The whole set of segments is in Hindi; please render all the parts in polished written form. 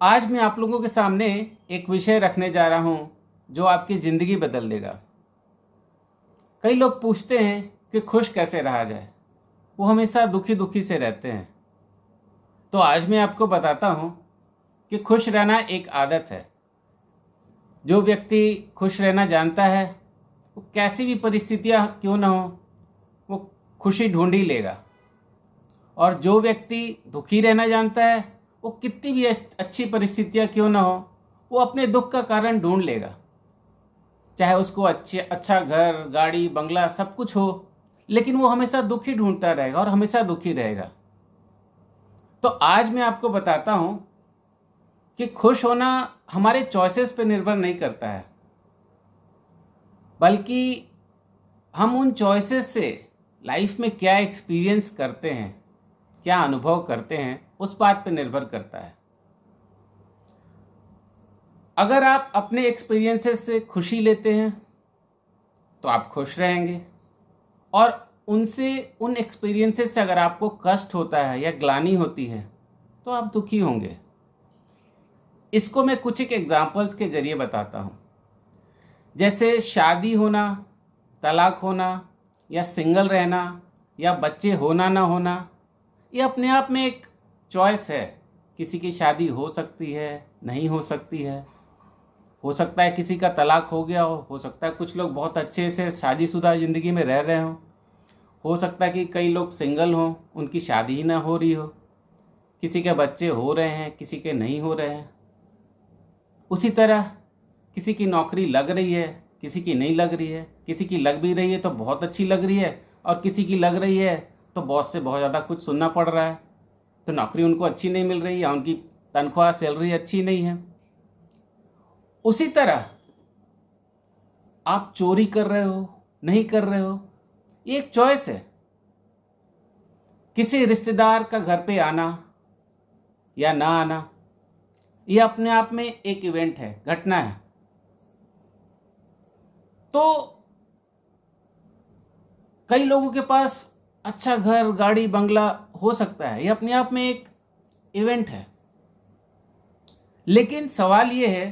आज मैं आप लोगों के सामने एक विषय रखने जा रहा हूं जो आपकी ज़िंदगी बदल देगा। कई लोग पूछते हैं कि खुश कैसे रहा जाए, वो हमेशा दुखी दुखी से रहते हैं। तो आज मैं आपको बताता हूं कि खुश रहना एक आदत है। जो व्यक्ति खुश रहना जानता है वो कैसी भी परिस्थितियां क्यों ना हो वो खुशी ढूंढ ही लेगा, और जो व्यक्ति दुखी रहना जानता है वो कितनी भी अच्छी परिस्थितियां क्यों ना हो वो अपने दुख का कारण ढूंढ लेगा। चाहे उसको अच्छा घर, गाड़ी, बंगला सब कुछ हो, लेकिन वो हमेशा दुखी ढूंढता रहेगा और हमेशा दुखी रहेगा। तो आज मैं आपको बताता हूं कि खुश होना हमारे चॉइसेस पे निर्भर नहीं करता है, बल्कि हम उन चॉइसेस से लाइफ में क्या एक्सपीरियंस करते हैं, क्या अनुभव करते हैं, उस बात पे निर्भर करता है। अगर आप अपने एक्सपीरियंसेस से खुशी लेते हैं तो आप खुश रहेंगे, और उन एक्सपीरियंसेस से अगर आपको कष्ट होता है या ग्लानि होती है तो आप दुखी होंगे। इसको मैं कुछ एक एग्जांपल्स के जरिए बताता हूँ। जैसे शादी होना, तलाक होना, या सिंगल रहना, या बच्चे होना ना होना, ये अपने आप में एक चॉइस है। किसी की शादी हो सकती है, नहीं हो सकती है। हो सकता है किसी का तलाक हो गया हो सकता है कुछ लोग बहुत अच्छे से शादीशुदा ज़िंदगी में रह रहे हों। हो सकता है कि कई लोग सिंगल हों, उनकी शादी ही ना हो रही हो। किसी के बच्चे हो रहे हैं, किसी के नहीं हो रहे हैं। उसी तरह किसी की नौकरी लग रही है, किसी की नहीं लग रही है। किसी की लग भी रही है तो बहुत अच्छी लग रही है, और किसी की लग रही है तो बॉस से बहुत ज़्यादा कुछ सुनना पड़ रहा है, तो नौकरी उनको अच्छी नहीं मिल रही या उनकी तनख्वाह, सैलरी अच्छी नहीं है। उसी तरह आप चोरी कर रहे हो, नहीं कर रहे हो, ये एक चॉइस है। किसी रिश्तेदार का घर पे आना या ना आना, ये अपने आप में एक इवेंट है, घटना है। तो कई लोगों के पास अच्छा घर, गाड़ी, बंगला हो सकता है, ये अपने आप में एक इवेंट है। लेकिन सवाल ये है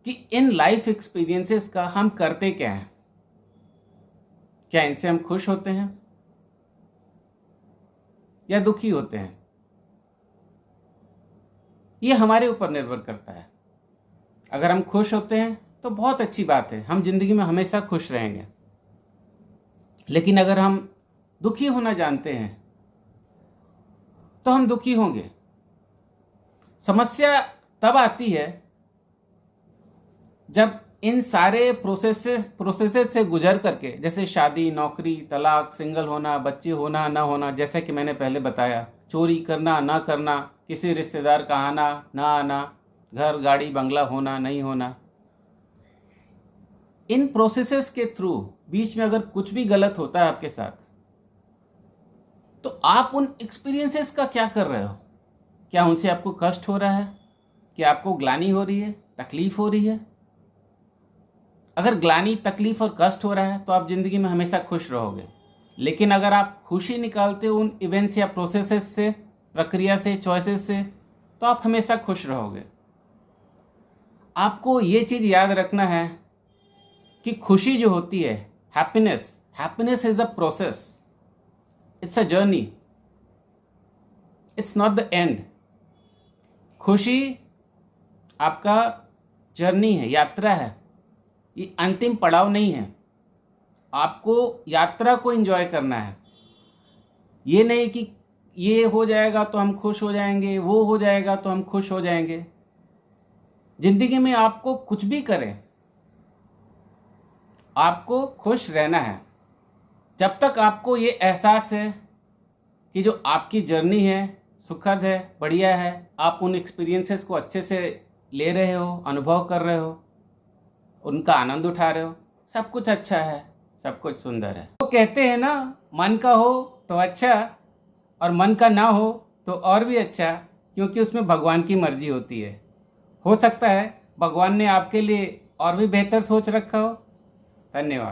कि इन लाइफ एक्सपीरियंसेस का हम करते क्या हैं? क्या इनसे हम खुश होते हैं या दुखी होते हैं? ये हमारे ऊपर निर्भर करता है। अगर हम खुश होते हैं तो बहुत अच्छी बात है, हम जिंदगी में हमेशा खुश रहेंगे। लेकिन अगर हम दुखी होना जानते हैं तो हम दुखी होंगे। समस्या तब आती है जब इन सारे प्रोसेसेस से गुजर करके, जैसे शादी, नौकरी, तलाक, सिंगल होना, बच्चे होना ना होना, जैसे कि मैंने पहले बताया, चोरी करना ना करना, किसी रिश्तेदार का आना ना आना, घर, गाड़ी, बंगला होना नहीं होना, इन प्रोसेसेस के थ्रू बीच में अगर कुछ भी गलत होता है आपके साथ, तो आप उन एक्सपीरियंसेस का क्या कर रहे हो? क्या उनसे आपको कष्ट हो रहा है? क्या आपको ग्लानि हो रही है, तकलीफ हो रही है? अगर ग्लानि, तकलीफ और कष्ट हो रहा है तो आप ज़िंदगी में हमेशा खुश रहोगे। लेकिन अगर आप खुशी निकालते हो उन इवेंट्स या प्रोसेसेस से, प्रक्रिया से, चॉइसेस से, तो आप हमेशा खुश रहोगे। आपको ये चीज़ याद रखना है कि खुशी जो होती है, happiness is a process, it's a journey, it's not the end. खुशी आपका जर्नी है, यात्रा है, ये अंतिम पड़ाव नहीं है। आपको यात्रा को एंजॉय करना है। ये नहीं कि ये हो जाएगा तो हम खुश हो जाएंगे, वो हो जाएगा तो हम खुश हो जाएंगे। जिंदगी में आपको कुछ भी करें, आपको खुश रहना है। जब तक आपको ये एहसास है कि जो आपकी जर्नी है सुखद है, बढ़िया है, आप उन एक्सपीरियंसेस को अच्छे से ले रहे हो, अनुभव कर रहे हो, उनका आनंद उठा रहे हो, सब कुछ अच्छा है, सब कुछ सुंदर है। वो कहते हैं ना, मन का हो तो अच्छा और मन का ना हो तो और भी अच्छा, क्योंकि उसमें भगवान की मर्जी होती है। हो सकता है भगवान ने आपके लिए और भी बेहतर सोच रखा हो। धन्यवाद।